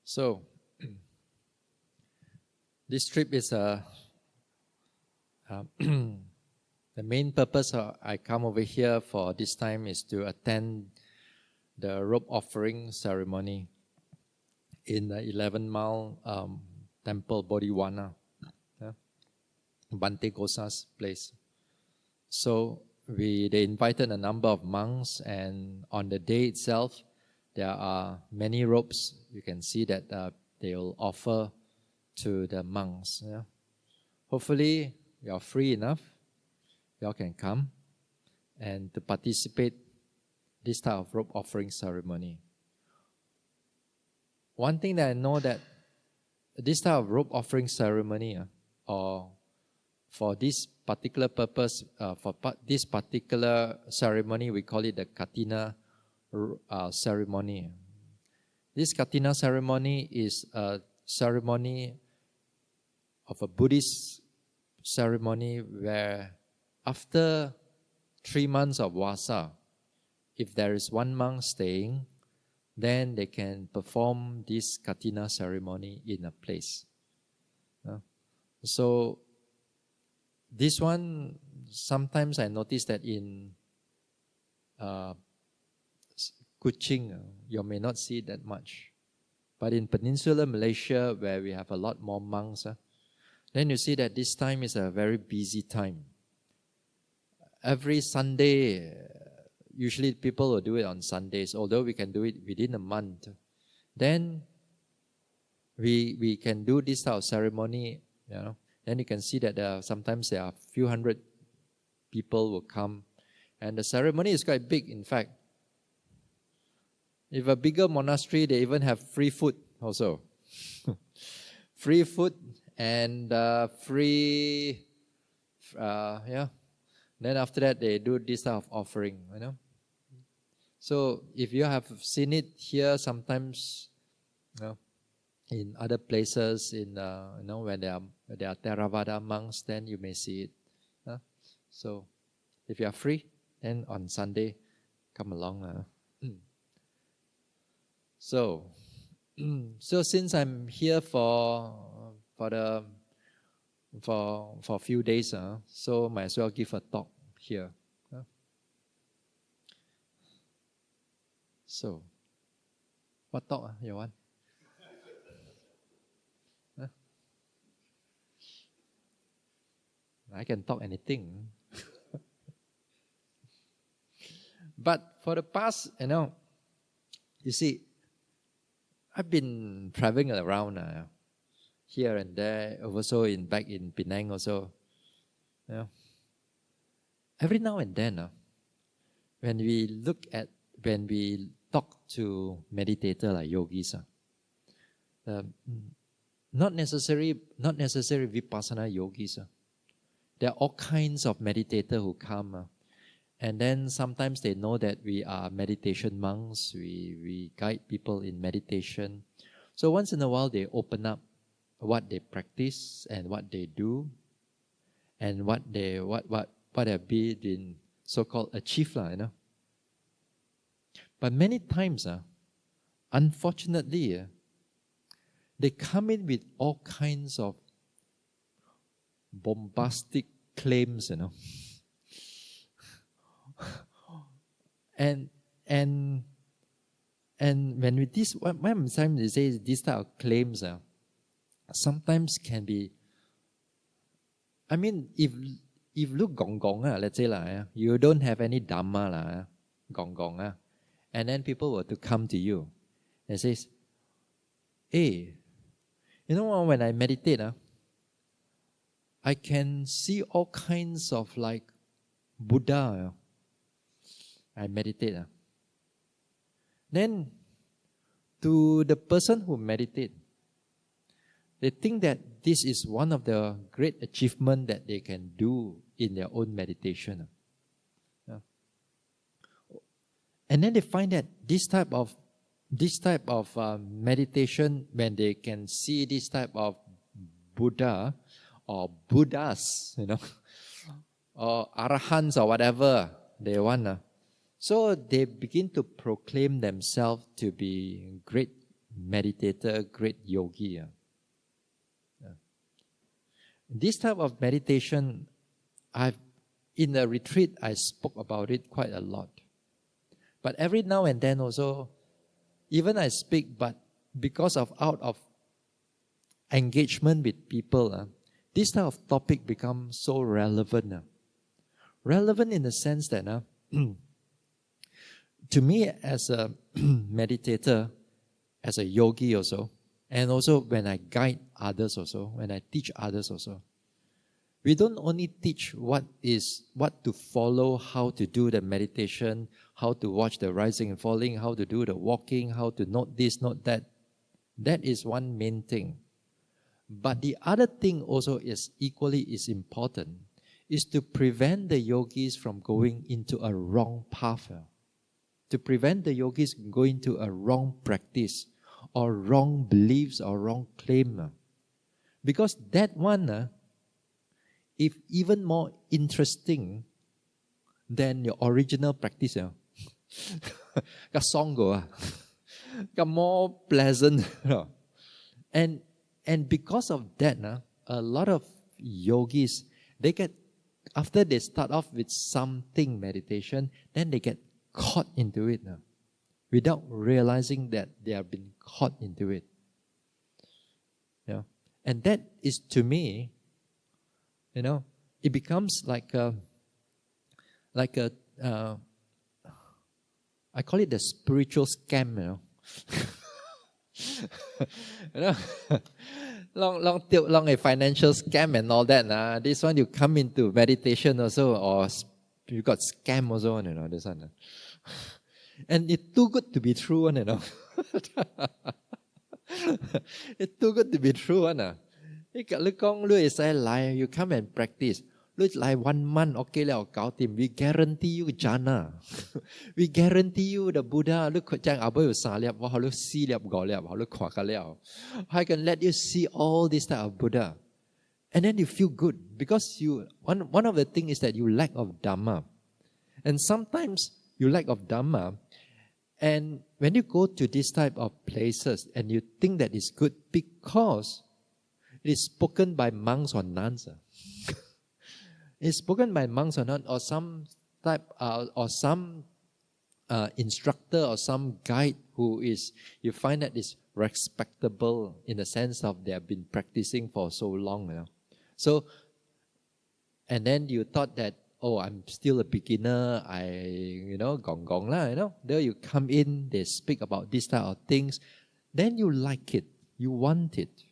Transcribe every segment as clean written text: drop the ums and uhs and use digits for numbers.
So, this trip is the main purpose I come over here for this time is to attend the rope offering ceremony in the 11-mile temple Bodhiwana, Bhante Gosa's place. So they invited a number of monks, and on the day itself, there are many ropes. You can see that they will offer to the monks. Yeah? Hopefully, you are free enough. You all can come and to participate this type of rope offering ceremony. One thing that I know that this type of rope offering ceremony, or for this particular purpose, this particular ceremony, we call it the Katina ceremony. This Katina ceremony is a ceremony of a Buddhist ceremony where after 3 months of Vasa, if there is one monk staying, then they can perform this Katina ceremony in a place. So this one, sometimes I notice that in Kuching, you may not see that much. But in Peninsular Malaysia, where we have a lot more monks, then you see that this time is a very busy time. Every Sunday, usually people will do it on Sundays, although we can do it within a month. Then we can do this type of ceremony, Then you can see that sometimes there are a few hundred people will come. And the ceremony is quite big, in fact. If a bigger monastery, they even have free food also. Free food and free, Then after that, they do this type of offering, So if you have seen it here, sometimes, in other places, when there are Theravada monks, then you may see it. So if you are free, then on Sunday, come along. So since I'm here for a few days, so might as well give a talk here. So, what talk you want? I can talk anything. But for the past, you see, I've been traveling around here and there, also back in Penang also. Every now and then, when we talk to meditators like yogis, not necessarily vipassana yogis. There are all kinds of meditators who come. And then sometimes they know that we are meditation monks. We guide people in meditation. So once in a while they open up what they practice and what they do, and what have been so-called achieved, But many times, unfortunately, they come in with all kinds of bombastic claims, And when they say this type of claims, sometimes can be. I mean, if look gong gong, let's say you don't have any dhamma gong gong, and then people were to come to you and says, "Hey, when I meditate, I can see all kinds of Buddha." I meditate. Then, to the person who meditate, they think that this is one of the great achievements that they can do in their own meditation. And then they find that this type of meditation, when they can see this type of Buddha or Buddhas, or Arahants or whatever they want. So they begin to proclaim themselves to be great meditator, great yogi. This type of meditation, in the retreat, I spoke about it quite a lot. But every now and then also, even I speak, but because of out of engagement with people, this type of topic becomes so relevant. Relevant in the sense that to me as a meditator, as a yogi also, and also when I guide others also, when I teach others also, we don't only teach what to follow, how to do the meditation, how to watch the rising and falling, how to do the walking, how to note this, note that. That is one main thing. But the other thing also is equally is important, is to prevent the yogis from going into a wrong path. To prevent the yogis from going to a wrong practice or wrong beliefs or wrong claim. Because that one, if even more interesting than your original practice, ka songgo, ka more pleasant, and because of that, a lot of yogis, they get, after they start off with something meditation, then they get caught into it without realizing that they have been caught into it. And that is, to me, it becomes like a I call it the spiritual scam, long a financial scam and all that. This one you come into meditation also, or you got scam also, this one. And it's too good to be true, It's too good to be true, you come and practice. Like 1 month, okay, we guarantee you jhana. We guarantee you the Buddha. I can let you see all this type of Buddha. And then you feel good. Because one of the things is that you lack of Dhamma. And sometimes you lack of Dhamma. And when you go to this type of places and you think that it's good because it is spoken by monks or nuns. It's spoken by monks or nuns, or some type, or some instructor or some guide who is, you find that is respectable in the sense of they have been practicing for so long. So, and then you thought that, oh, I'm still a beginner, gong lah, There you come in, they speak about this type of things, then you like it, you want it.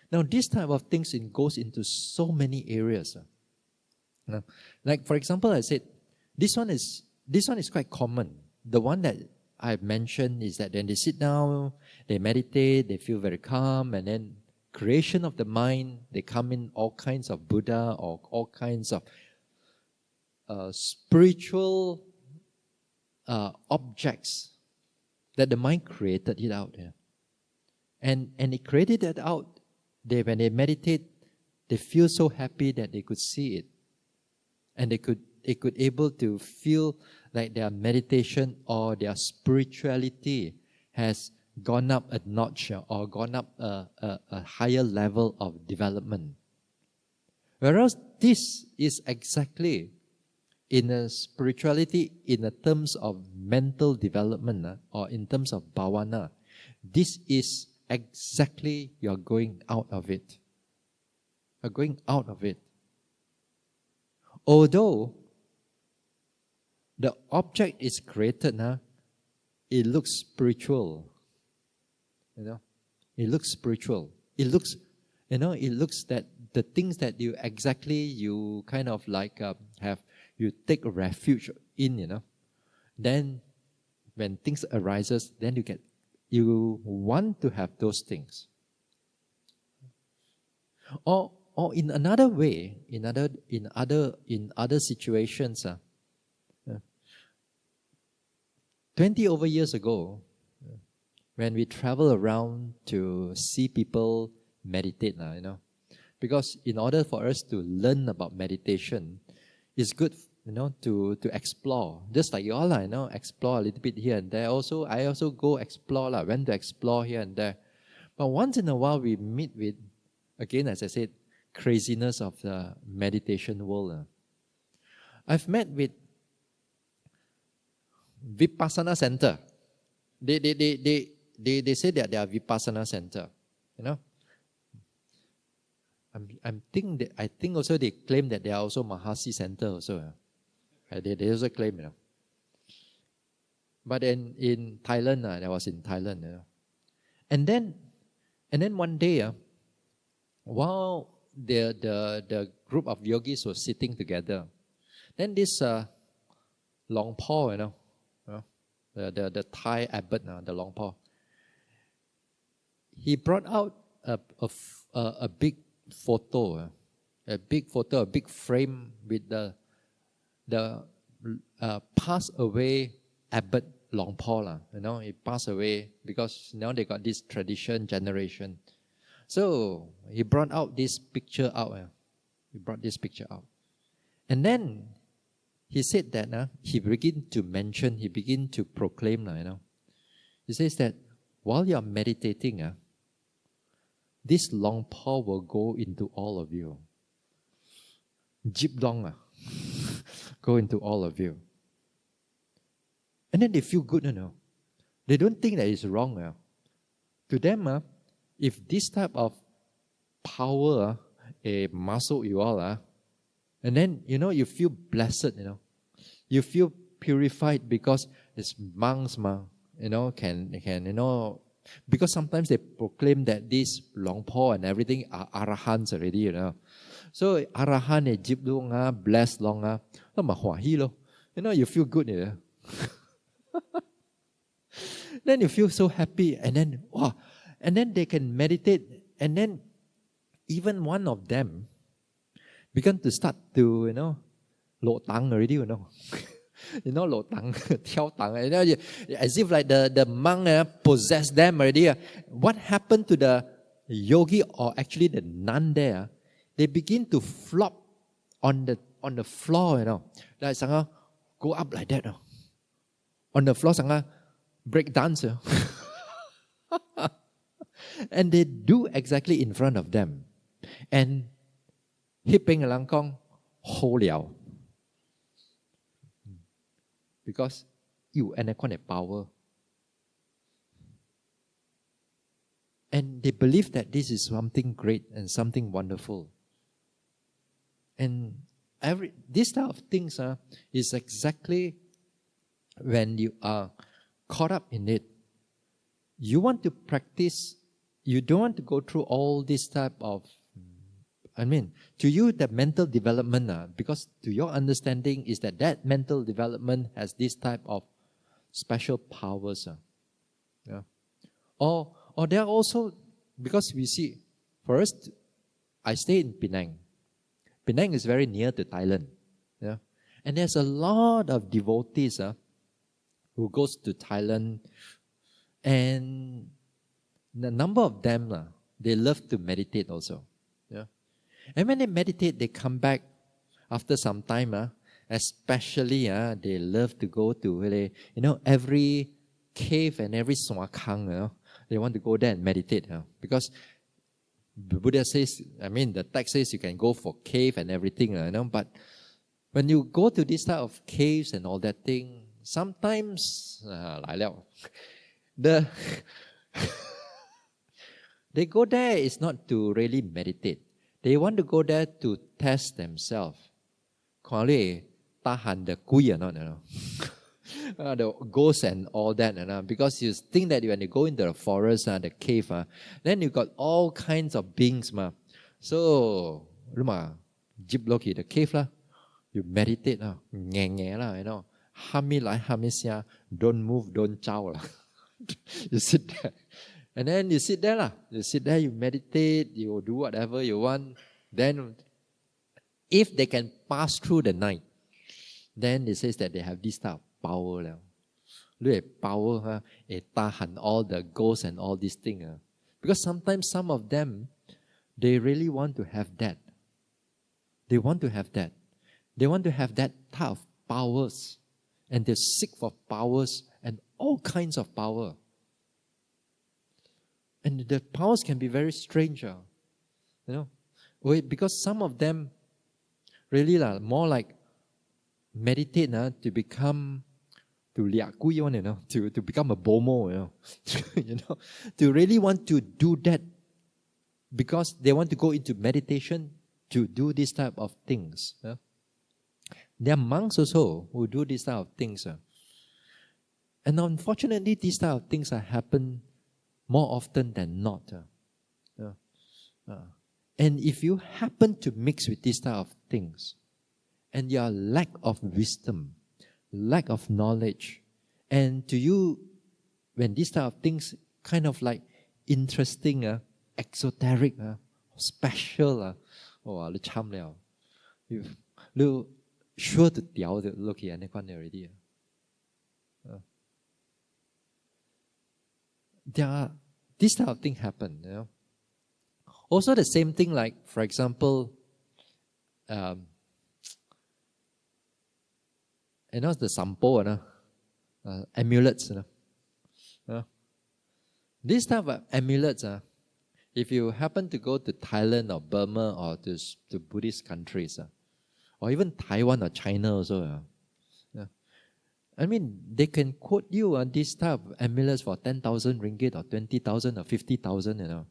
Now, this type of things goes into so many areas. Like, for example, I said, this one is quite common. The one that I've mentioned is that when they sit down, they meditate, they feel very calm, and then creation of the mind, they come in all kinds of Buddha or all kinds of spiritual objects that the mind created it out there. And it created it out. When they meditate, they feel so happy that they could see it. And they could able to feel like their meditation or their spirituality has gone up a notch or gone up a higher level of development. Whereas this is exactly in a spirituality, in the terms of mental development or in terms of bhavana, this is exactly you're going out of it. You're going out of it. Although the object is created, it looks spiritual. It looks spiritual. It looks that the things that you kind of like you take refuge in, Then when things arises, then you want to have those things. Or in another way, in other situations, 20 over years ago, when we travel around to see people meditate, because in order for us to learn about meditation, it's good to explore. Just like you all, explore a little bit here and there. Also, I also go explore, went to explore here and there. But once in a while, we meet with, again, as I said, craziness of the meditation world. I've met with Vipassana Center. They say that they are Vipassana Center. I think also they claim that they are also Mahasi Center also. They also claim, But in Thailand, I was in Thailand, And then one day, while the group of yogis was sitting together, then this Long Po, the Thai abbot, the Long Po, he brought out a big photo, a big frame with the passed away abbot Long Po. He passed away because now they got this tradition generation. So he brought out this picture out. And then he said that he began to proclaim. He says that while you are meditating, this Long Po will go into all of you. Jip Long go into all of you. And then they feel good, They don't think that it's wrong. To them, if this type of power muscle you all, and then, you feel blessed, You feel purified because it's monks, can, because sometimes they proclaim that this Long Po and everything are arahants already, So arahan jip long, blessed long, you feel good, Then you feel so happy, and then wow, and then they can meditate, and then even one of them began to start to lo tang already, lo tang, tiao tang, as if like the monk possessed them already. What happened to the yogi or actually the nun there? They begin to flop on the floor, like go up like that, on the floor, break dance. And they do exactly in front of them. And hipping lang kong ho liao. Because you and a power. And they believe that this is something great and something wonderful. And this type of things is exactly when you are caught up in it. You want to practice, you don't want to go through all this type of, to you the mental development, because to your understanding is that mental development has this type of special powers. Or there are also, because we see, first, I stay in Penang. Penang is very near to Thailand. And there's a lot of devotees who goes to Thailand, and the number of them, they love to meditate also. And when they meditate, they come back after some time, especially they love to go to every cave and every swakang, they want to go there and meditate, because the Buddha says, the text says you can go for cave and everything, but when you go to this type of caves and all that thing, sometimes they go there is not to really meditate. They want to go there to test themselves. Tahan the kui or not, the ghosts and all that, because you think that when you go into the forest, the cave, then you got all kinds of beings, So, jip loki the cave you meditate, hami lai hami sia, don't move, don't chow. You sit there. And then you sit there. You sit there, you meditate, you do whatever you want. Then, if they can pass through the night, then it says that they have this type of power. Power, tahan all the ghosts and all these things. Because sometimes some of them, they really want to have that. They want to have that type of powers. And they seek for powers and all kinds of power. And the powers can be very strange. Because some of them really more like meditate to become to liakui one, to become a bomo, to really want to do that because they want to go into meditation to do this type of things. There are monks also who do this type of things. And unfortunately, these type of things happen more often than not. And if you happen to mix with these type of things, and your lack of wisdom, lack of knowledge, and to you, when these type of things kind of like interesting, exoteric, special, lu cham liao. Lu sure to diao the look here already. This type of thing happen. Also the same thing, like for example, the sampo, amulets. This type of amulets, if you happen to go to Thailand or Burma or to Buddhist countries, or even Taiwan or China also, I mean, they can quote you on this type of amulets for 10,000 ringgit or 20,000 or 50,000,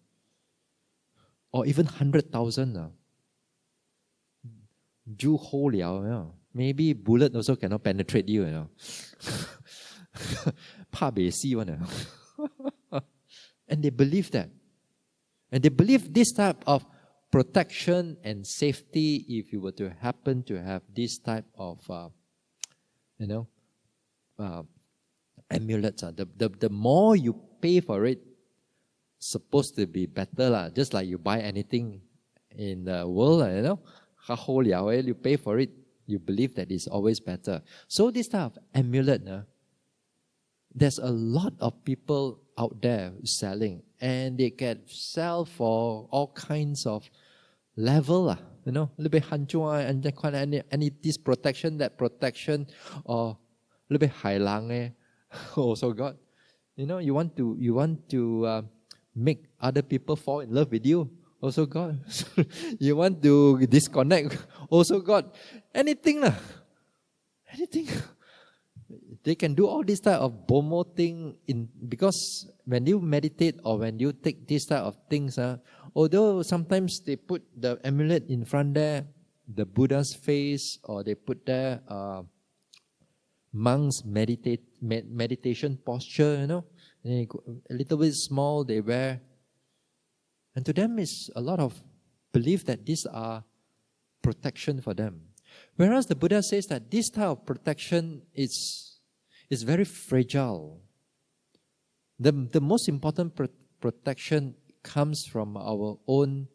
or even 100,000. Ju ho liao, maybe bullet also cannot penetrate you, Pa bei si one, And they believe that. And they believe this type of protection and safety, if you were to happen to have this type of, amulets, the more you pay for it, supposed to be better, just like you buy anything in the world, you pay for it, you believe that it's always better. So this type of amulet, there's a lot of people out there selling, and they can sell for all kinds of level, little bit hanjua and any this protection, that protection, or little bit hailang, also got. You want to make other people fall in love with you, also got. You want to disconnect, also got. Anything. They can do all this type of bomo thing because when you meditate or when you take this type of things, although sometimes they put the amulet in front there, the Buddha's face, or they put there monks meditation posture, a little bit small they wear, and to them is a lot of belief that these are protection for them. Whereas the Buddha says that this type of protection is very fragile. The most important protection comes from our own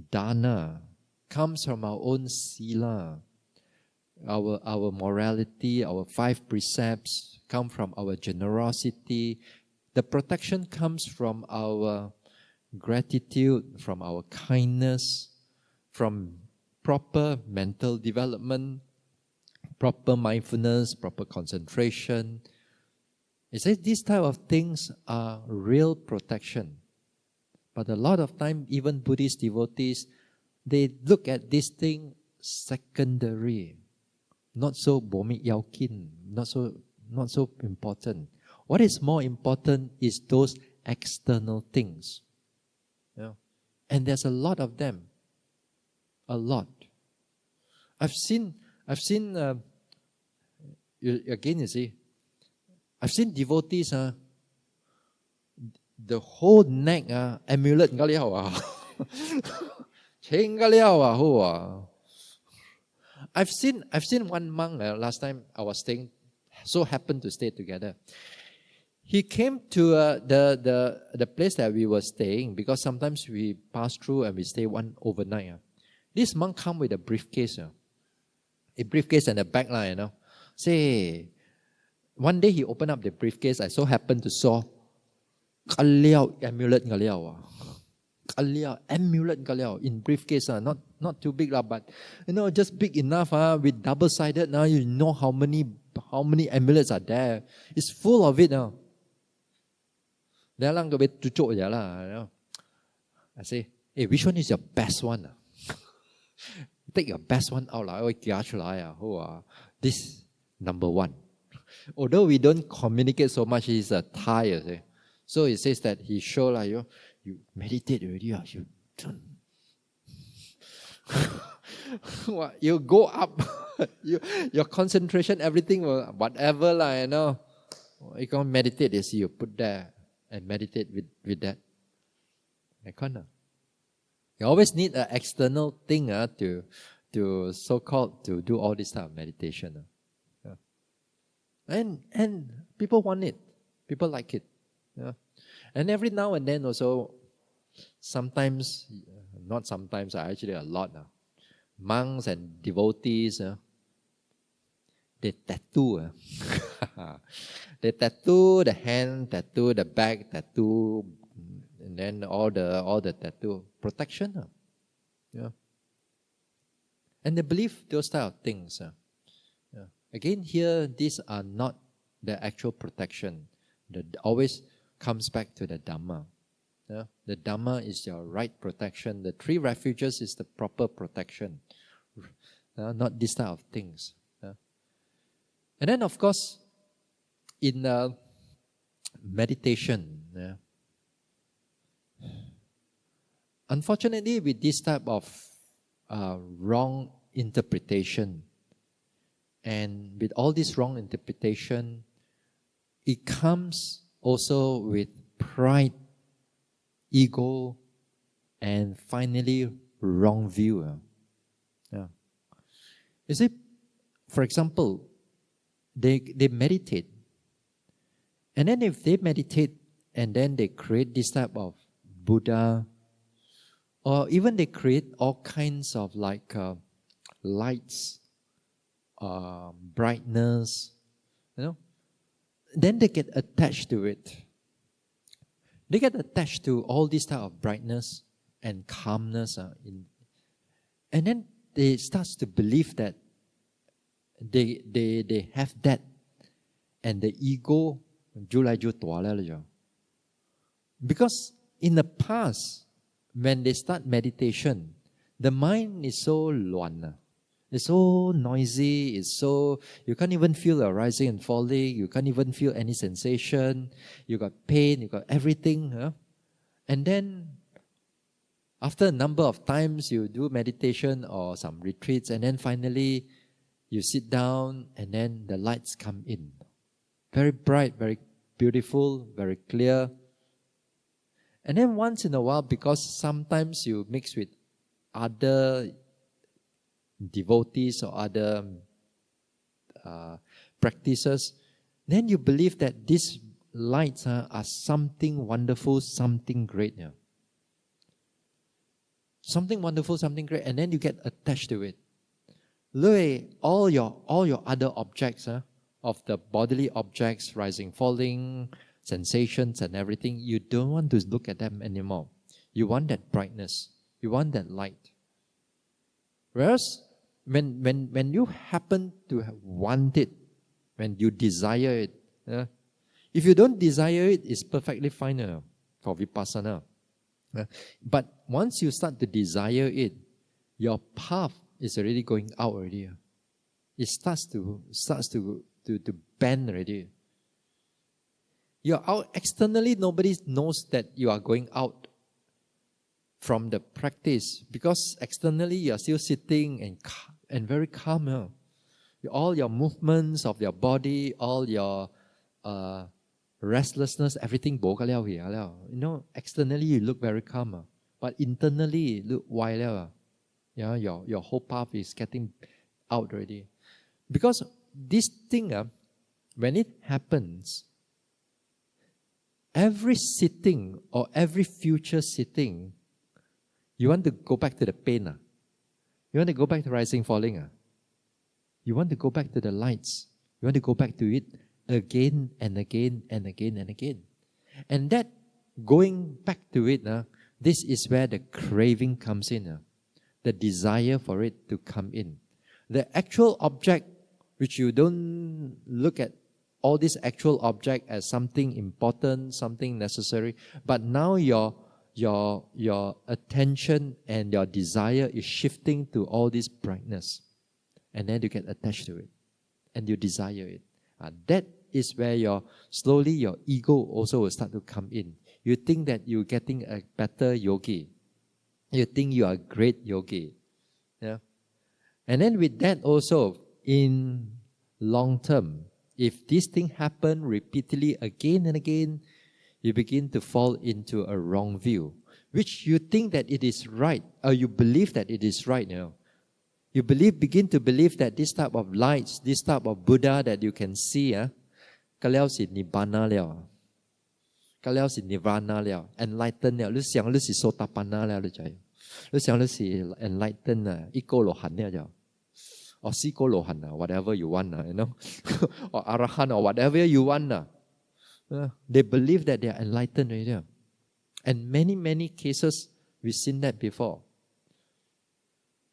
dana, comes from our own sila, our morality, our 5 precepts, come from our generosity. The protection comes from our gratitude, from our kindness, from proper mental development, proper mindfulness, proper concentration. It says these type of things are real protection. But a lot of time, even Buddhist devotees, they look at this thing secondary, not so bomi yaokin, not so important. What is more important is those external things. And there's a lot of them. A lot. I've seen you see, I've seen devotees, the whole neck, amulet nga liao cheng nga liao I've seen one monk last time I was staying, so happened to stay together. He came to the place that we were staying, because sometimes we pass through and we stay one overnight. This monk come with a briefcase, and a bag, Say, one day he opened up the briefcase. I so happened to saw amulet nga liao. amulet in briefcase, not too big, but just big enough with double-sided. Now you know how many amulets are there. It's full of it now. I say, hey, which one is your best one? Take your best one out. This number one. Although we don't communicate so much, he's a Thai. So he says that he show you meditate already. You go up. Your concentration, everything, whatever you can meditate. You see, you put there and meditate with that. I can't. You always need an external thing to so-called to do all this type of meditation. And people want it. People like it. And every now and then also, sometimes, not sometimes, actually a lot. Monks and devotees, they tattoo. They tattoo the hand, tattoo the back, tattoo, and then all the tattoo protection. And they believe those type of things. Again, here, these are not the actual protection. That always comes back to the Dhamma. The Dhamma is your right protection. The 3 refuges is the proper protection. Not this type of things. And then, of course, in meditation, unfortunately, with this type of wrong interpretation, and with all this wrong interpretation, it comes also with pride, ego, and finally, wrong view. You see, for example, they meditate. And then if they meditate and then they create this type of Buddha, or even they create all kinds of lights, brightness, then they get attached to it. They get attached to all this type of brightness and calmness. And then they start to believe that they have that. And the ego, because in the past, when they start meditation, the mind is so luan. It's so noisy, you can't even feel the rising and falling, you can't even feel any sensation, you got pain, you got everything. And then, after a number of times, you do meditation or some retreats, and then finally, you sit down, and then the lights come in. Very bright, very beautiful, very clear. And then once in a while, because sometimes you mix with other devotees or other practices, then you believe that these lights are something wonderful, something great. Something wonderful, something great, and then you get attached to it. Look, all your other objects of the bodily objects, rising, falling, sensations and everything, you don't want to look at them anymore. You want that brightness. You want that light. Whereas when you happen to want it, when you desire it, if you don't desire it, it's perfectly fine for vipassana. But once you start to desire it, your path is already going out already. It starts to bend already. You're out externally, nobody knows that you are going out from the practice, because externally you are still sitting and very calm. All your movements of your body, all your restlessness, everything externally you look very calm, but internally you look wild. Your whole path is getting out already. Because this thing, when it happens, every sitting or every future sitting, you want to go back to the pain. You want to go back to rising, falling. You want to go back to the lights. You want to go back to it again and again and again and again. And that going back to it this is where the craving comes in, the desire for it to come in. The actual object, which you don't look at all this actual object as something important, something necessary, but now your attention and your desire is shifting to all this brightness. And then you get attached to it. And you desire it. That is where slowly your ego also will start to come in. You think that you're getting a better yogi. You think you are a great yogi. Yeah? And then with that also, in long term, if this thing happen repeatedly again and again, you begin to fall into a wrong view, which you think that it is right, or you believe that it is right. You begin to believe that this type of lights, this type of Buddha that you can see, Kaleo si Nibbana liao. Kaleo si Nirvana liao. Enlightened liao. Lu xiang lu si Sotapanna liao lu jai. Lu xiang lu si enlightened iko lohan liao jao. Or siko lohan, whatever you want, or arahan, or whatever you want. They believe that they are enlightened already. And many cases, we've seen that before.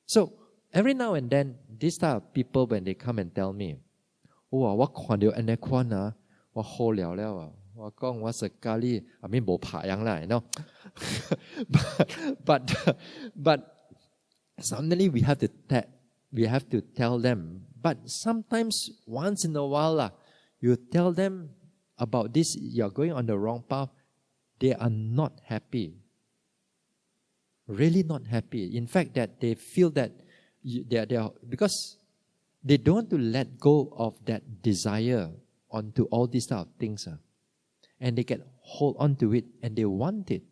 So, every now and then, these type of people, when they come and tell me, oh, what kwan liao ane kwan what ho liao liao what gong what sekali, I mean, bo pa yang la, but suddenly we have to tell them. But sometimes, once in a while, you tell them about this, you're going on the wrong path, they are not happy. Really not happy. In fact, that they feel that they are, because they don't want to let go of that desire onto all these type of things. And they can hold on to it and they want it.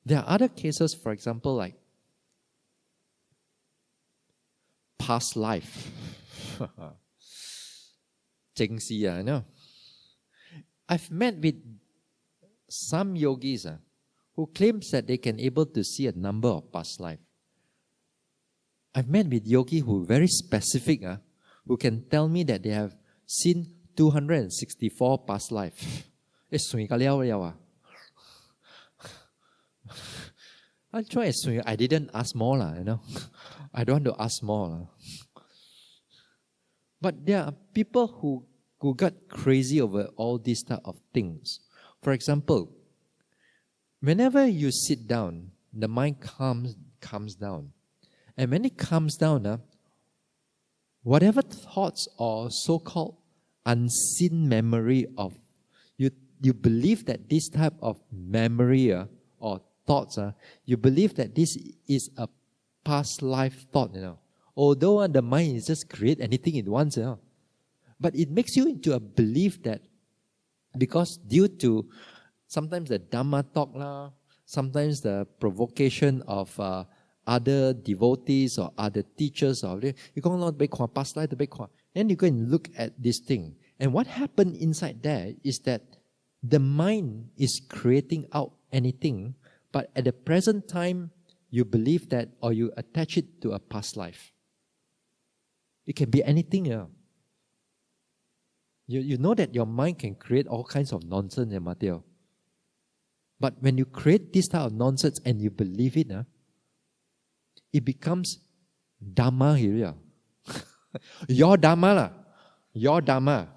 There are other cases, for example, like past life. I've met with some yogis who claims that they can able to see a number of past life. I've met with yogis who are very specific, who can tell me that they have seen 264 past life. I didn't ask more, I don't want to ask more. But there are people who got crazy over all these type of things. For example, whenever you sit down, the mind calms down. And when it calms down, whatever thoughts or so-called unseen memory of, you believe that this type of memory or thoughts, you believe that this is a past life thought, Although the mind is just create anything it wants, but it makes you into a belief that because due to sometimes the Dhamma talk, sometimes the provocation of other devotees or other teachers, you go on past life, then you go and look at this thing. And what happened inside there is that the mind is creating out anything, but at the present time, you believe that or you attach it to a past life. It can be anything. You know that your mind can create all kinds of nonsense, Mateo. But when you create this type of nonsense and you believe it, it becomes Dhamma here. Your Dhamma lah. Your Dhamma.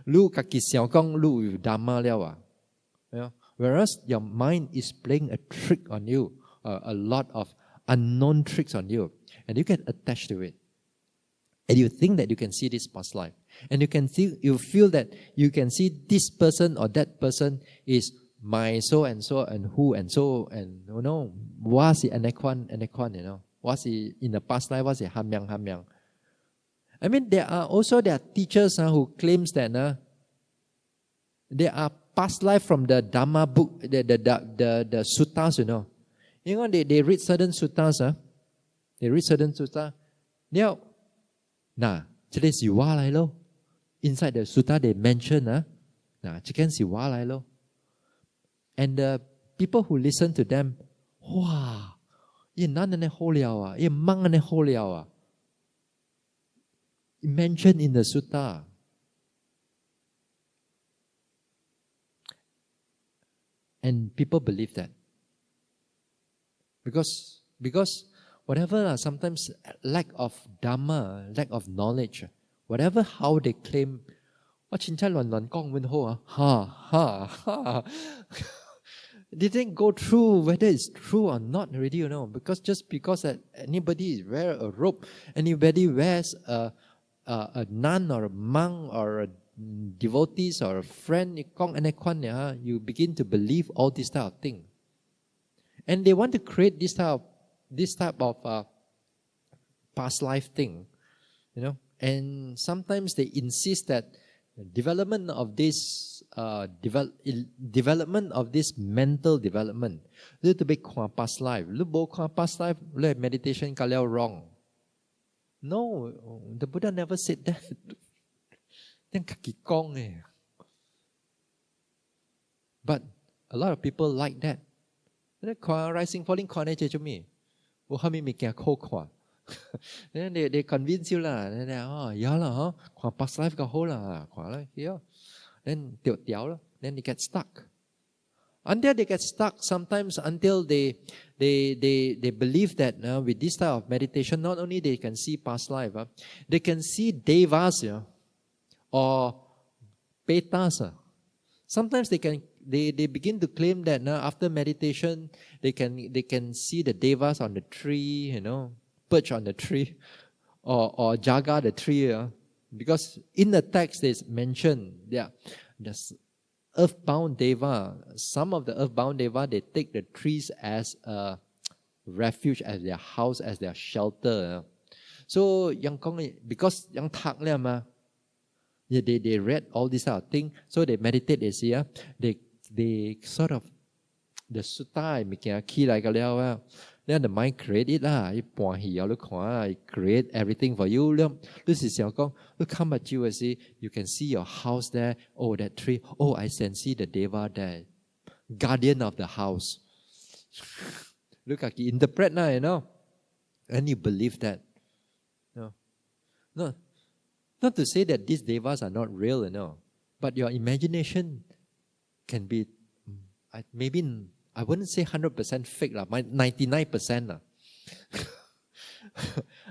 Lu kaki xiao gong lu Dhamma liao. Whereas your mind is playing a trick on you, a lot of unknown tricks on you, and you get attached to it. And you think that you can see this past life. And you feel that you can see this person or that person is my so and so and who and so and what's the anekwan, what's the in the past life, what's the hamyang. I mean, there are teachers who claims that there are past life from the Dhamma book, the suttas, they read certain suttas, they read certain suttas. Now, today si wa lai lo. Inside the sutta they mention, chicken si wa lai lo. And the people who listen to them, wow, ye nan ane ho liao ye mang ane ho liao mentioned in the sutta. And people believe that. Because whatever, sometimes lack of dharma, lack of knowledge, whatever how they claim, they didn't go through whether it's true or not already, because just because that anybody wears a robe, anybody wears a nun or a monk or a devotees or a friend, you begin to believe all this type of thing. And they want to create this type of past life thing, And sometimes they insist that development of this development of this mental development, little bit past life, little past life, meditation wrong. No, the Buddha never said that. But a lot of people like that. Rising, falling, then they convince you lah. Past life here. Then then they get stuck. Until they get stuck, sometimes until they believe that with this type of meditation, not only they can see past life, they can see devas or petas. Sometimes they begin to claim that after meditation they can see the devas on the tree, perch on the tree, or jaga the tree, because in the text it's mentioned, there's earthbound deva. Some of the earthbound deva, they take the trees as a refuge, as their house, as their shelter. So because yang thak le ma, they read all this type of thing, so they meditate. They see, they sort of the sutta ki like then the mind create it it create everything for you. Look how much you see. You can see your house there. Oh, that tree. Oh, I can see the deva there, guardian of the house. Look at you interpret now, and you believe that. No, not to say that these devas are not real, but your imagination can be maybe. I wouldn't say 100% fake, 99%.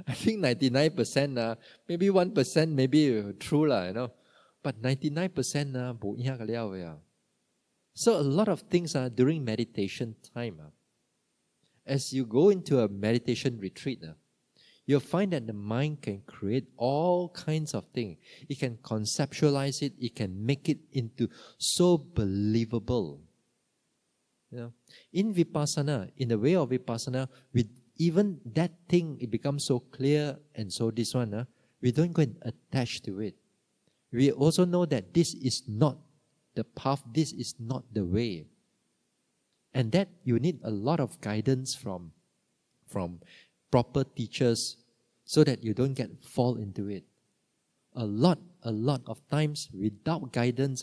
I think 99%, maybe 1% maybe true, but 99% So a lot of things during meditation time. As you go into a meditation retreat, you'll find that the mind can create all kinds of things. It can conceptualize it. It can make it into so believable. In Vipassana, in the way of Vipassana, with even that thing, it becomes so clear, and so this one, we don't go and attach to it. We also know that this is not the path, this is not the way. And that you need a lot of guidance from proper teachers so that you don't fall into it. A lot of times without guidance,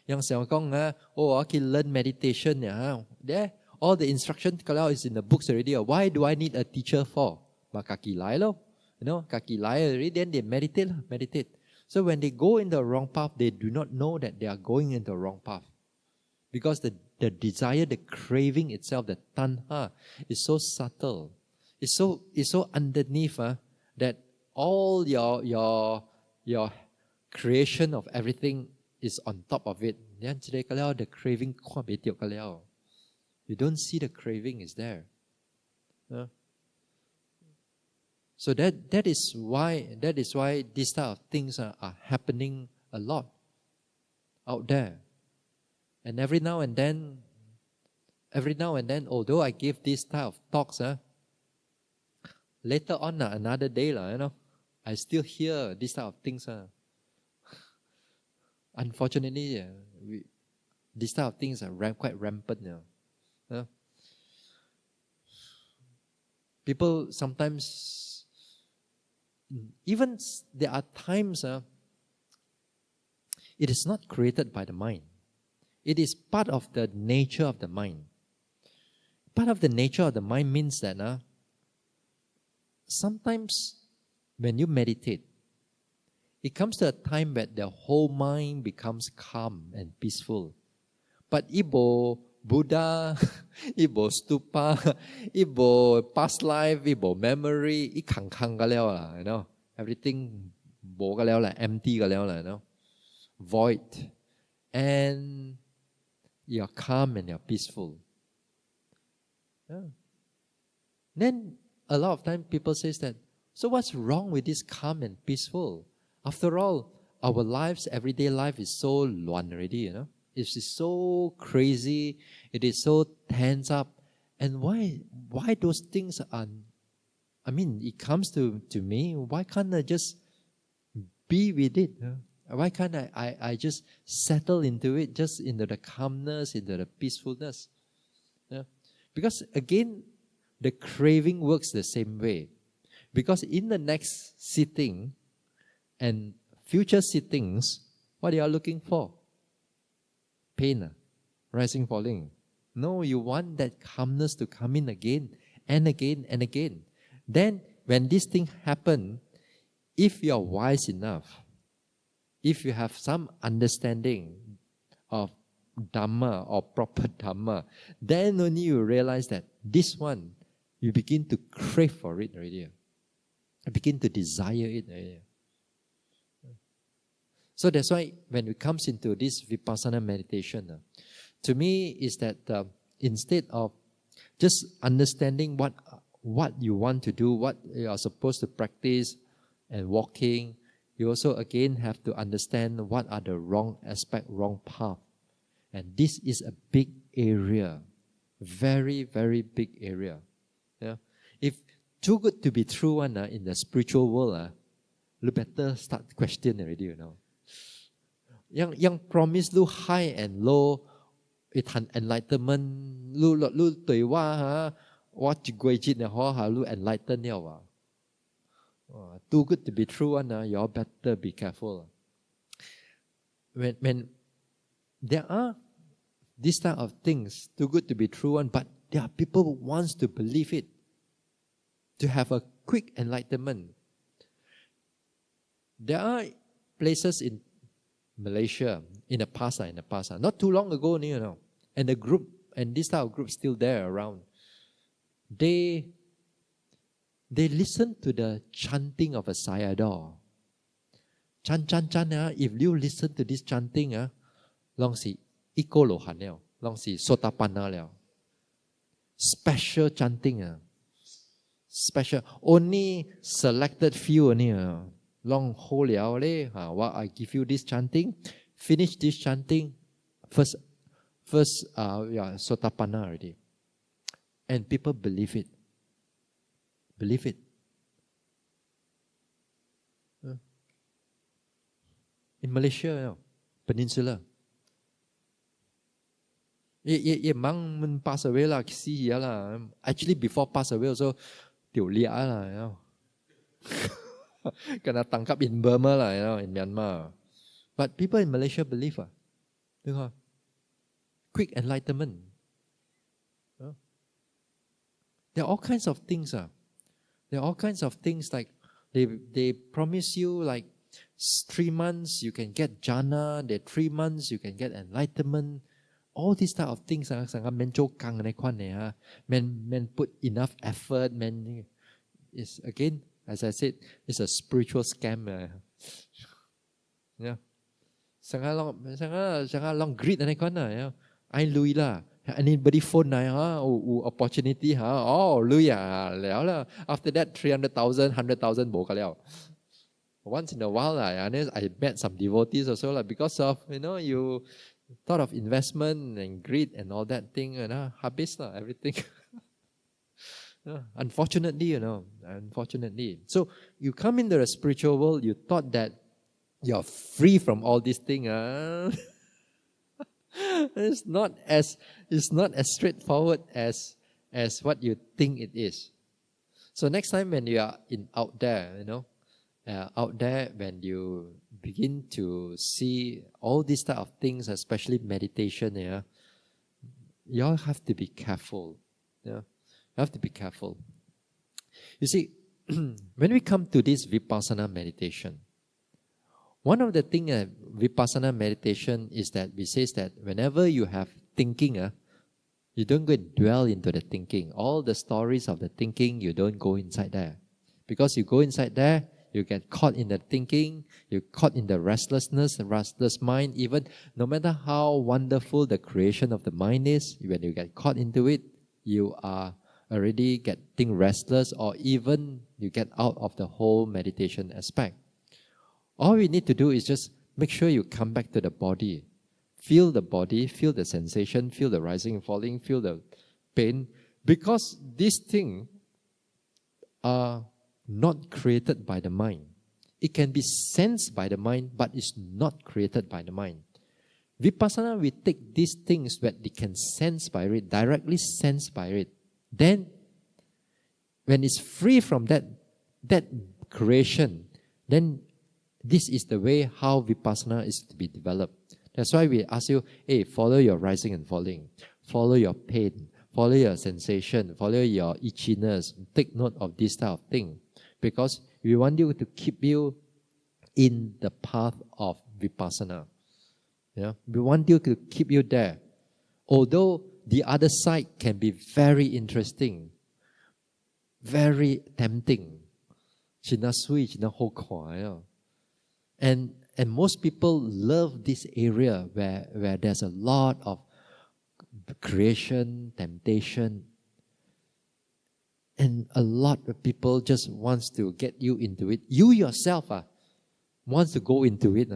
yang saya kong I can learn meditation, there all the instruction kalau is in the books already. Why do I need a teacher for? Kaki lai lo, kaki lai already. Then they meditate. So when they go in the wrong path, they do not know that they are going in the wrong path, because the desire, the craving itself, the tanha, is so subtle. It's so underneath that all your creation of everything is on top of it. The craving, you don't see the craving is there. So that is why these type of things are happening a lot out there. And every now and then, although I give this type of talks, later on another day, I still hear these type of things. Unfortunately, these type of things are quite rampant now. People sometimes, even there are times, it is not created by the mind. It is part of the nature of the mind. Part of the nature of the mind means that sometimes when you meditate, it comes to a time where the whole mind becomes calm and peaceful. But ibo Buddha, ibo stupa, ibo past life, ibo memory, i khang khang ka liao la, you know. Everything bo ka liao la, empty ka liao la, you know. Void. And you're calm and you're peaceful. Yeah. Then a lot of time people says that, so what's wrong with this calm and peaceful? After all, our lives, everyday life is so luan already, you know. It is so crazy. It is so tense up. And why those things are, I mean, it comes to me, why can't I just be with it? Why can't I just settle into it, just into the calmness, into the peacefulness? Yeah? Because again, the craving works the same way. Because in the next sitting and future sittings, what you are looking for? Pain, rising, falling. No, you want that calmness to come in again and again and again. Then when this thing happen, if you are wise enough, if you have some understanding of Dhamma or proper Dhamma, then only you realize that this one, you begin to crave for it already. You begin to desire it already. So that's why when it comes into this Vipassana meditation, to me is that instead of just understanding what you want to do, what you are supposed to practice and walking, you also again have to understand what are the wrong aspect, wrong path. And this is a big area. Very, very big area. Yeah? If too good to be true in the spiritual world, you better start questioning already, you know. Yang promise lu high and low, enlightenment, lu tui wa what you go jit lu enlighten yaw. Too good to be true, you all better be careful. When there are these type of things, too good to be true, but there are people who wants to believe it, to have a quick enlightenment. There are places in Malaysia in the past, not too long ago, you know, and the group and this type of group still there around. They listen to the chanting of a sayadaw. Chan chan chan. If you listen to this chanting, long si iko lohan liao, long si sotapanna liao. Special chanting, special only selected few only. Long ho liao le. What I give you this chanting, finish this chanting, first sotapanna already, and people believe it. Believe it. In Malaysia, Peninsula. Ye mang pass away lah, see lah. Actually, before pass away also, tiểu lia lah, you know. Kena tangkap in Burma lah, you know, in Myanmar. But people in Malaysia believe quick enlightenment. There are all kinds of things. There are all kinds of things like they promise you like 3 months you can get jhana, 3 months you can get enlightenment. All these type of things sangat mencokang men put enough effort, men is again, as I said, it's a spiritual scam. Yeah. Sangat long greed I lui lah. Anybody phone opportunity lui after that 300,000 100,000 bo ka liao. Once in a while I met some devotees also because of you thought of investment and greed and all that thing habis lah everything. Unfortunately, so you come into the spiritual world, you thought that you're free from all these things. It's not as straightforward as what you think it is. So next time when you are out there, out there when you begin to see all these type of things, especially meditation, you all have to be careful. You have to be careful. You see, when we come to this Vipassana meditation, one of the things Vipassana meditation is that we say that whenever you have thinking, You don't go and dwell into the thinking. All the stories of the thinking, you don't go inside there. Because you go inside there, you get caught in the thinking, you're caught in the restlessness, the restless mind. Even no matter how wonderful the creation of the mind is, when you get caught into it, you are already getting restless, or even you get out of the whole meditation aspect. All we need to do is just make sure you come back to the body. Feel the body, feel the sensation, feel the rising and falling, feel the pain. Because these things are not created by the mind. It can be sensed by the mind, but it's not created by the mind. Vipassana, we take these things that they can sense by it, directly sense by it. Then, when it's free from that creation, then this is the way how Vipassana is to be developed. That's why we ask you, hey, follow your rising and falling. Follow your pain. Follow your sensation. Follow your itchiness. Take note of this type of thing. Because we want you to keep you in the path of Vipassana. Yeah? We want you to keep you there. Although the other side can be very interesting, very tempting. And most people love this area where there's a lot of creation, temptation, and a lot of people just wants to get you into it. You yourself wants to go into it.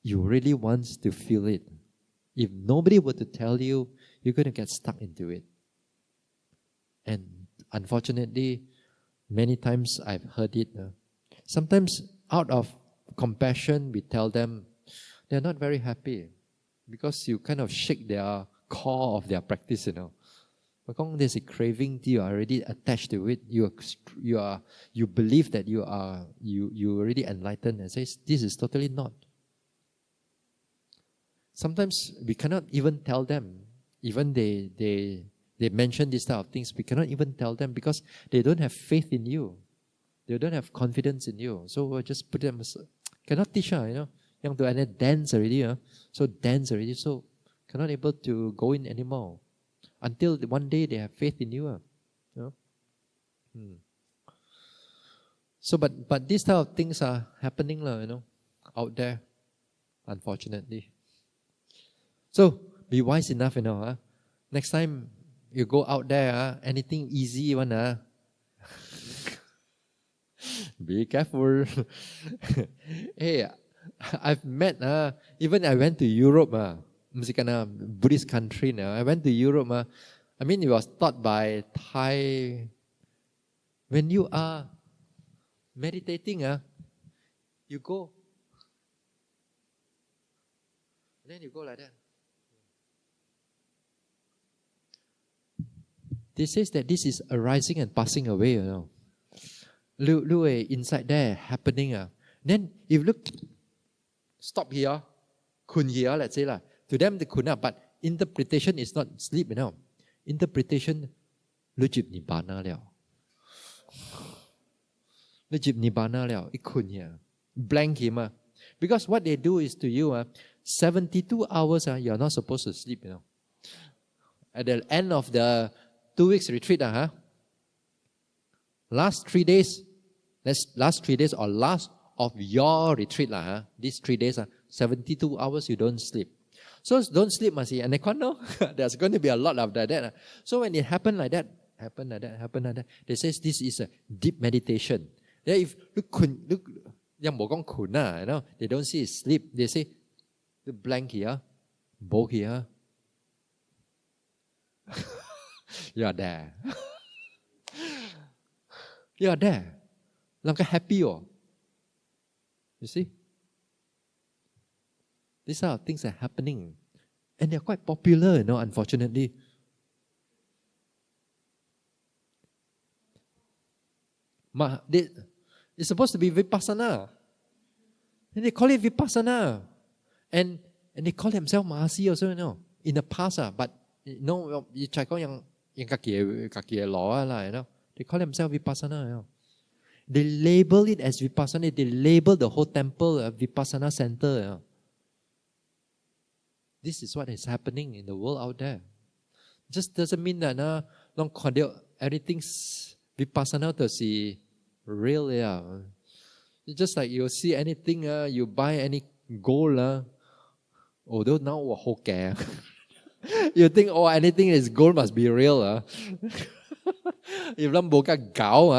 You really want to feel it. If nobody were to tell you, you're going to get stuck into it. And unfortunately, many times I've heard it. Sometimes out of compassion, we tell them they're not very happy because you kind of shake their core of their practice, Because there's a craving, you are already attached to it. You believe that you already enlightened, and says this is totally not. Sometimes we cannot even tell them. Even they mention these type of things, we cannot even tell them because they don't have faith in you. They don't have confidence in you. So we'll just put them, cannot teach, Young to dance already, so dense already, so cannot able to go in anymore. Until one day they have faith in you. So, but these type of things are happening, out there, unfortunately. So, be wise enough, Next time you go out there, anything easy one, be careful. Hey, I've met, even I went to Europe, Buddhist country now. I went to Europe. It was taught by Thai. When you are meditating, you go. And then you go like that. This says that this is arising and passing away, Look inside there happening. Then if you look, stop here, kun here, let's say to them the kuna, but interpretation is not sleep, Interpretation, lujib nibbana liao. Lujib nibbana liao, it kun here. Blank him. Because what they do is to you, 72 hours, you're not supposed to sleep, At the end of the 2 weeks retreat, last 3 days or last of your retreat, these 3 days, 72 hours you don't sleep. So don't sleep, and they can't know. There's going to be a lot of that. So when it happen like that, they say this is a deep meditation. Then if look, they don't see sleep. They say the blank here, bow here. You are there. You are there. Like happy, You see? These are things that are happening. And they're quite popular, unfortunately. It's supposed to be Vipassana. And they call it Vipassana. And they call themselves Mahasi also, in the past. But you check out yang kaki law, they call themselves Vipassana. They label it as Vipassana. They label the whole temple a Vipassana center. this is what is happening in the world out there. Just doesn't mean that long everything's vipassana to see real. Yeah. It's just like you see anything, you buy any gold, although now we're okay. You think, anything is gold must be real. If lam boka gao,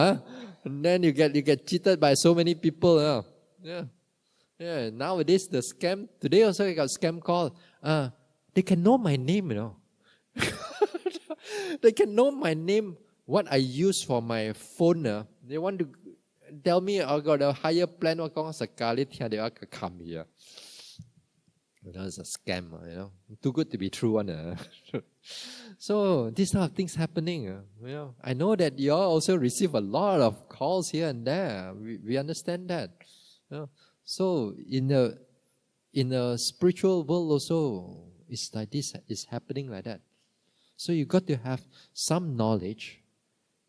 and then you get cheated by so many people. Yeah. Nowadays the scam. Today also I got scam call. They can know my name, They can know my name, what I use for my phone. They want to tell me I got a higher plan. What they come here. It's a scam, Too good to be true one. So these type of things happening. I know that you all also receive a lot of calls here and there. We understand that. So in the spiritual world also, it's like this. It's happening like that. So you got to have some knowledge.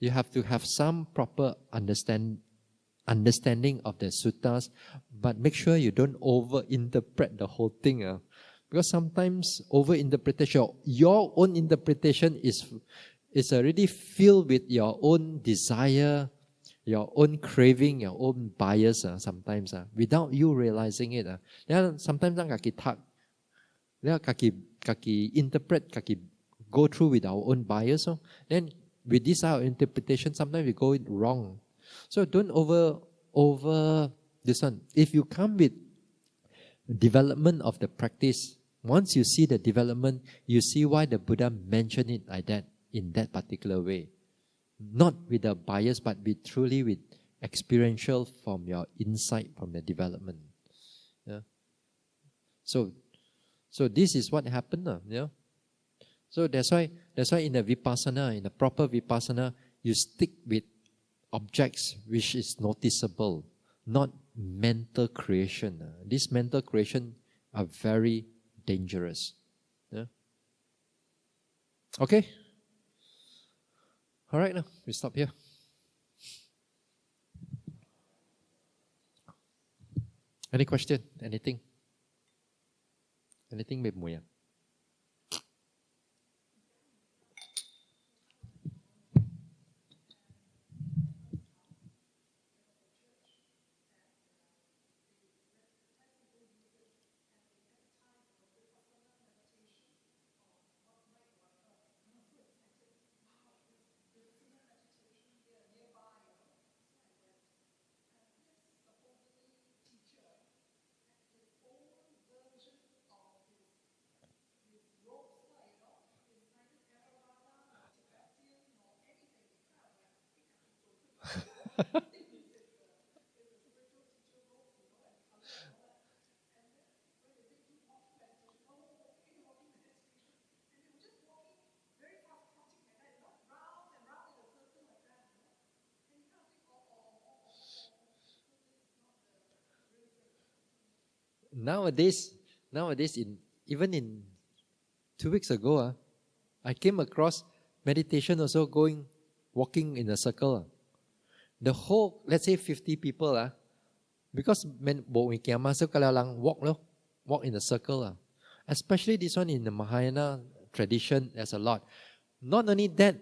You have to have some proper understanding of the suttas, but make sure you don't over-interpret the whole thing. Because sometimes over-interpretation, your own interpretation is already filled with your own desire, your own craving, your own bias sometimes, without you realizing it. Then sometimes kaki tak, kaki interpret, kaki go through with our own bias. Then with this our interpretation, sometimes we go wrong. So don't over this one. If you come with development of the practice, once you see the development, you see why the Buddha mentioned it like that, in that particular way. Not with a bias, but truly with experiential from your insight from the development. Yeah. So this is what happened. So that's why in the vipassana, in the proper vipassana, you stick with objects which is noticeable, not mental creation. These mental creation are very dangerous. Yeah? Okay? All right, now we stop here. Any question? Anything? Anything, Babe Muya? Nowadays, even in 2 weeks ago, I came across meditation also walking in a circle. The whole, let's say 50 people, because walk in a circle. Especially this one in the Mahayana tradition, there's a lot. Not only that,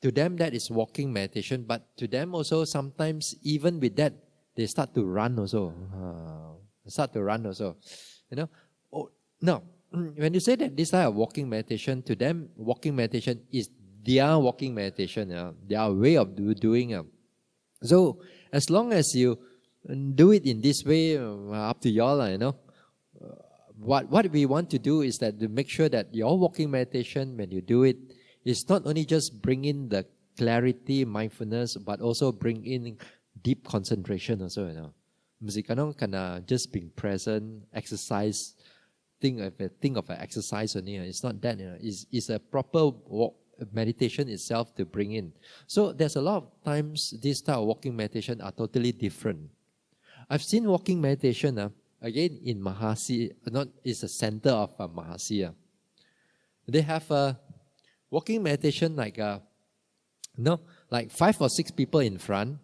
to them that is walking meditation, but to them also sometimes even with that, they start to run also. Now, when you say that this type of walking meditation, to them, walking meditation is their walking meditation, their way of doing. So, as long as you do it in this way, up to y'all, What we want to do is that to make sure that your walking meditation, when you do it, is not only just bring in the clarity, mindfulness, but also bring in deep concentration also, just being present, exercise, think of an exercise only. It's not that. It's a proper meditation itself to bring in. So there's a lot of times this type of walking meditation are totally different. I've seen walking meditation, again in Mahasi, it's a center of Mahasi. They have a walking meditation like 5 or 6 people in front,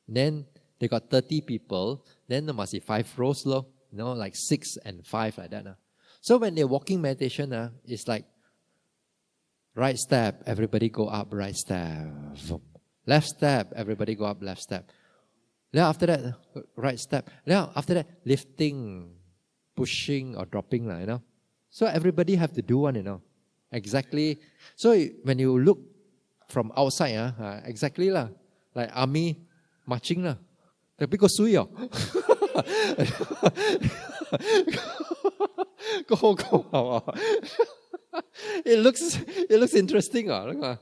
then they got 30 people, then there must be 5 rows, like 6 and 5 like that. So when they're walking meditation, it's like right step, everybody go up, right step. Left step, everybody go up, left step. Then after that, right step. Now after that, lifting, pushing or dropping, you know. So everybody have to do one. Exactly. So when you look from outside, exactly lah, like army marching lah. Tapi kau sui oh. Go. It looks interesting oh.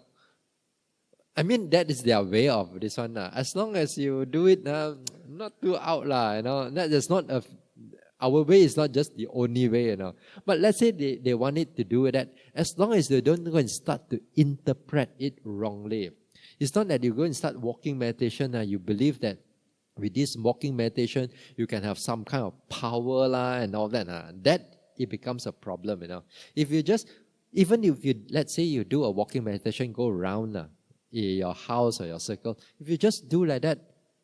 I mean, that is their way of this one. As long as you do it, not too out, you know. That is not our way is not just the only way, you know. But let's say they want it to do that. As long as they don't go and start to interpret it wrongly. It's not that you go and start walking meditation, you believe that with this walking meditation, you can have some kind of power and all that. That, it becomes a problem, you know. If you just, even if you, let's say you do a walking meditation, go around in your house or your circle, if you just do like that,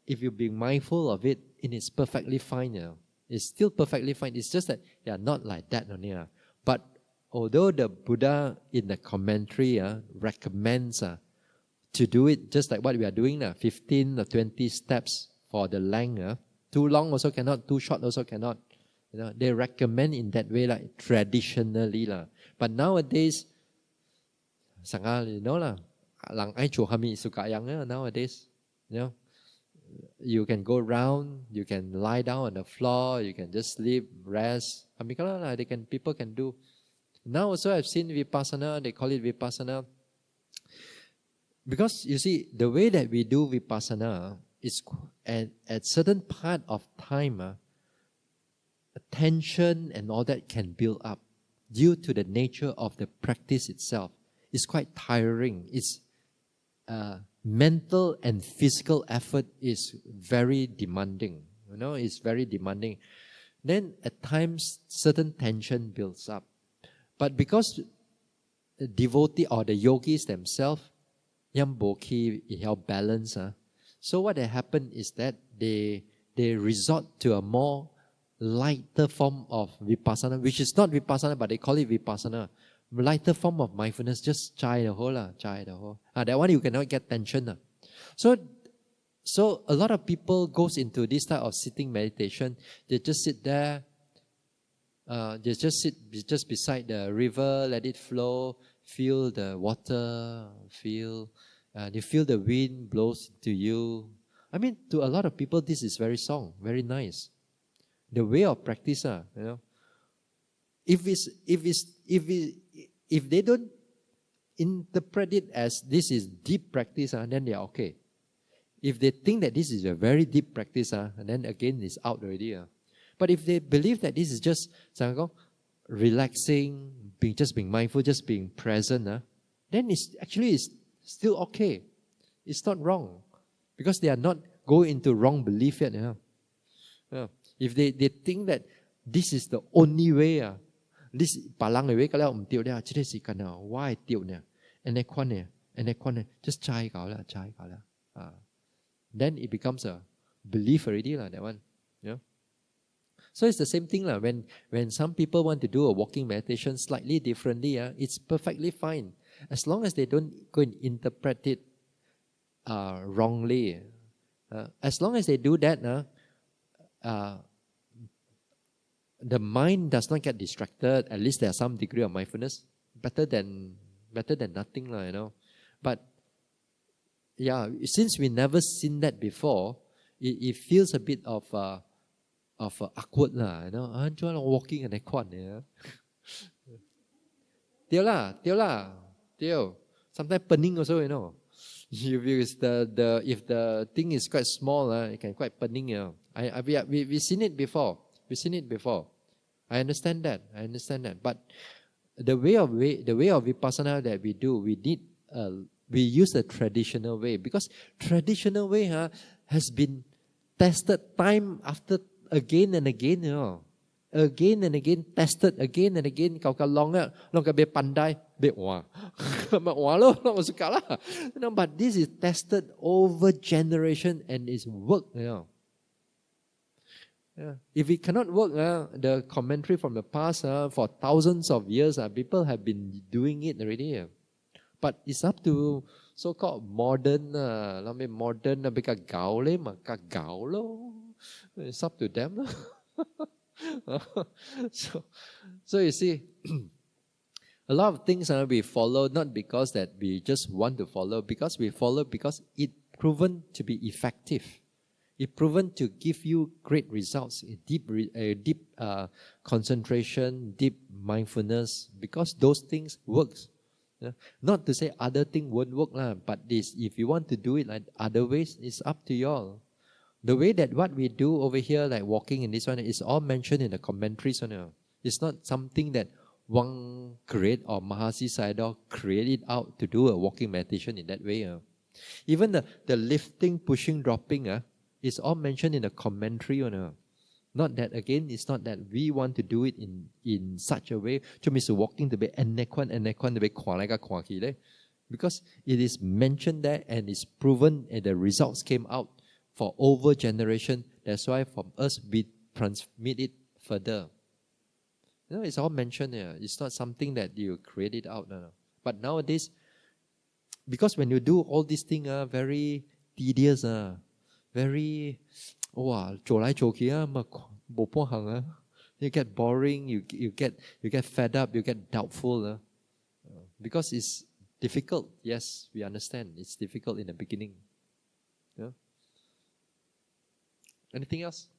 if you're being mindful of it, it's perfectly fine, you know. It's still perfectly fine. It's just that they are not like that only. But although the Buddha in the commentary recommends to do it just like what we are doing now, 15 or 20 steps for the length. Too long also cannot, too short also cannot. You know, they recommend in that way, like traditionally. But nowadays, you know lah, lang ai chu hami suka yang nowadays, you know. You can go round, you can lie down on the floor, you can just sleep, rest. People can do. Now also I've seen Vipassana, they call it Vipassana. Because you see, the way that we do Vipassana is at certain part of time, attention and all that can build up due to the nature of the practice itself. It's quite tiring. It's mental and physical effort is very demanding. You know, it's very demanding. Then at times, certain tension builds up. But because the devotee or the yogis themselves, yang boki help balance. So what happened is that they resort to a more lighter form of vipassana, which is not vipassana, but they call it vipassana. Lighter form of mindfulness, just chai the whole. That one you cannot get tension. So a lot of people goes into this type of sitting meditation. They just sit there. They just sit just beside the river, let it flow, feel the water, you feel the wind blows to you. I mean, to a lot of people, this is very very nice. The way of practice, you know. If they don't interpret it as this is deep practice, then they are okay. If they think that this is a very deep practice, then again it's out already. But if they believe that this is just relaxing, just being mindful, just being present, then it's still okay. It's not wrong. Because they are not going into wrong belief yet. If they think that this is the only way, this palang way kalau tiêu dia chỉ si kana why tiêu nè and then just chai gao la. Then it becomes a belief already that one. So it's the same thing when some people want to do a walking meditation slightly differently, it's perfectly fine as long as they don't go and interpret it wrongly. As long as they do that, the mind does not get distracted. At least there's some degree of mindfulness. Better than nothing, you know. But yeah, since we never seen that before, it feels a bit of awkward, you know. Walking in a quad, Tio. Sometimes pening also, you know. If the thing is quite small, it can quite pening, you know. We've seen it before. I understand that. But the way of vipassana that we do, we use the traditional way, because traditional way has been tested time after again and again, you know. Again and again, tested again and again. Kau long ka be pandai be wa. But this is tested over generation and it's work, you know. Yeah. If it cannot work, the commentary from the past, for thousands of years, people have been doing it already. But it's up to so-called modern, modern, it's up to them. so, so you see, a lot of things we follow not because that we just want to follow, because we follow because it proven to be effective. It proven to give you great results, a deep concentration, deep mindfulness, because those things works. Yeah? Not to say other thing won't work, but this, if you want to do it like other ways, it's up to you all. The way that what we do over here, like walking in this one, is all mentioned in the commentaries. It's not something that one create or Mahasi Sayadaw created out to do a walking meditation in that way. Even the lifting, pushing, dropping, is all mentioned in the commentary. Not that, again, it's not that we want to do it in such a way. Walking to be because it is mentioned there and it's proven and the results came out for over generation. That's why from us we transmit it further. It's all mentioned here. It's not something that you create it out. No. But nowadays, because when you do all these things, very tedious, very, you get boring, you get fed up, you get doubtful. Because it's difficult. Yes, we understand. It's difficult in the beginning. Yeah. Anything else?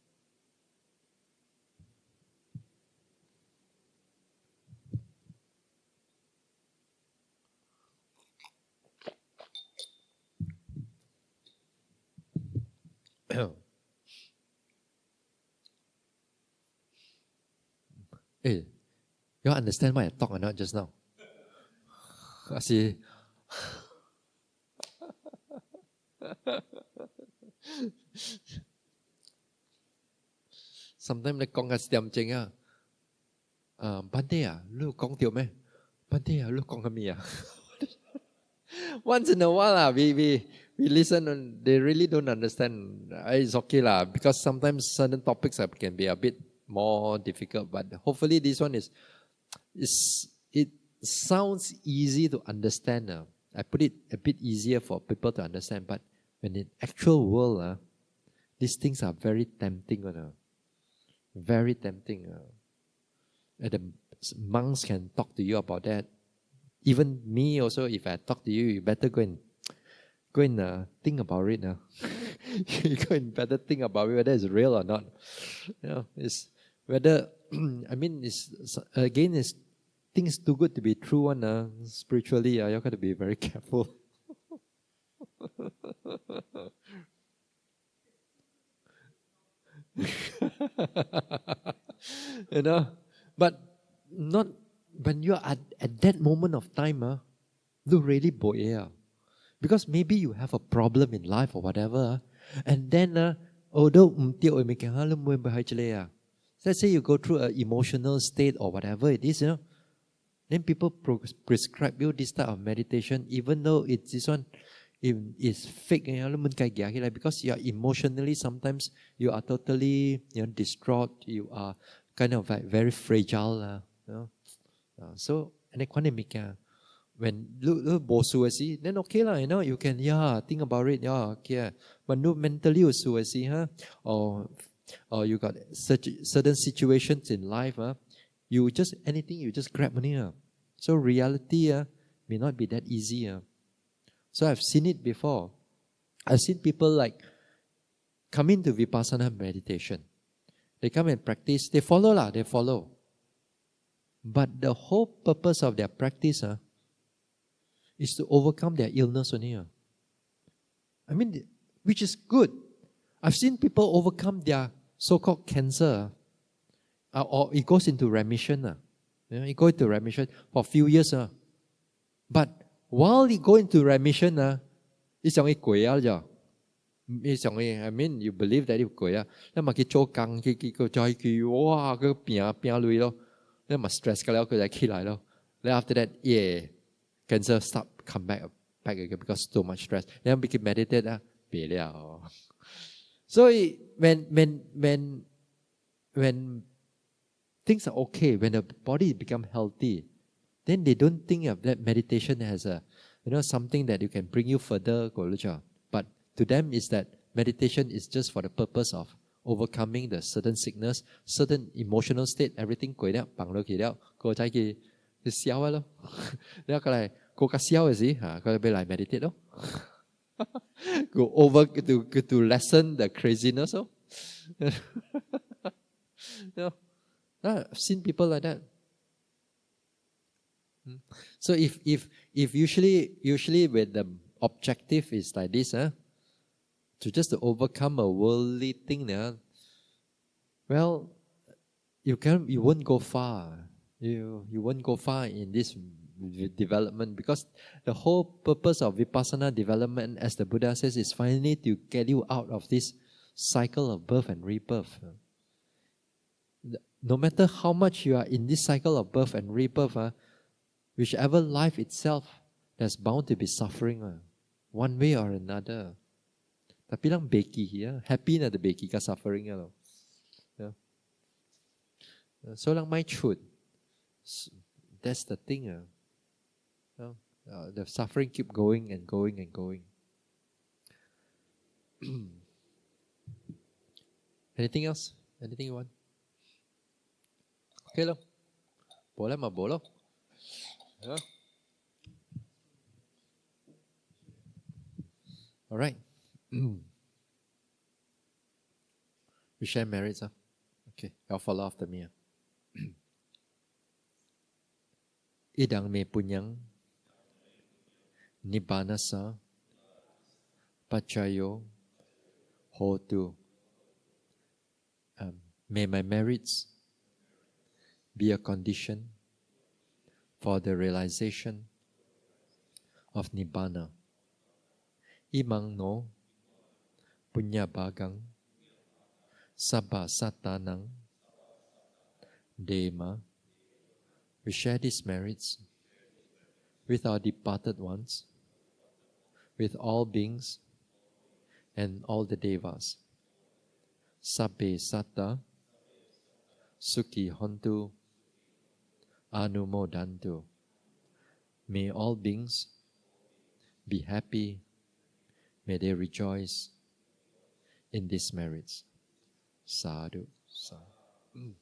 Hey, you understand why I talk or not just now? I see. Sometimes they call us tiệm chinh Bhante lu cong tiểu mê? Bhante lu cong kami Once in a while we listen and they really don't understand. It's okay because sometimes certain topics can be a bit more difficult, but hopefully this one it sounds easy to understand. I put it a bit easier for people to understand, but when in actual world, these things are very tempting. Very tempting. And the monks can talk to you about that. Even me also, if I talk to you, you better go and think about it now. You go and better think about it, whether it's real or not. It's whether it's things too good to be true. Spiritually, you got to be very careful. But not when you are at that moment of time, look really boy. Because maybe you have a problem in life or whatever, and then let's say you go through an emotional state or whatever it is, then people prescribe you this type of meditation, even though it's this one is fake, because you are emotionally, sometimes you are totally distraught, you are kind of like very fragile. So when look then okay you can think about it, okay. But no mentally or you got certain situations in life, you just anything you just grab money. So reality may not be that easy. So I've seen it before. I've seen people like come into Vipassana meditation. They come and practice. They follow. But the whole purpose of their practice is to overcome their illness only. Which is good. I've seen people overcome their so-called cancer, or it goes into remission. It goes into remission for a few years. But while it go into remission, it's only you believe that it's quỷ. Nếu mà cái chỗ căng cái trời cái wow cái pia lui lo, nếu mà stress cái lại起來咯. Then after that, cancer stop come back again because too much stress. Then we can meditate 別了. So when when things are okay, when the body become healthy, then they don't think of that meditation as a, something that you can bring you further. But to them is that meditation is just for the purpose of overcoming the certain sickness, certain emotional state, everything 攰了，綁到佢了，個仔佢笑啊咯，然後佢嚟個個笑嘅時嚇，佢俾嚟 meditate 咯，go over to lessen the craziness 咯，I've seen people like that. So if usually when the objective is like this, to just to overcome a worldly thing, well, you won't go far. You won't go far in this development, because the whole purpose of vipassana development, as the Buddha says, is finally to get you out of this cycle of birth and rebirth. No matter how much you are in this cycle of birth and rebirth, whichever life itself, there's bound to be suffering, one way or another. Tapi lang beki, happy na the beki ka suffering. So lang my truth. That's the thing. The suffering keep going and going and going. Anything else? Anything you want? Okay lo. Boleh ma bolo. All right. We share merits. Okay, y'all follow after me. Idang me punyang nibbanasa pachayo hotu. May my merits be a condition for the realization of Nibbana. Imang no punya bagang sabba satanang dema. We share these merits with our departed ones, with all beings and all the devas. Sabbe satta sukhi hontu anumodantu. May all beings be happy. May they rejoice in these merits. Sadhu. Sadhu.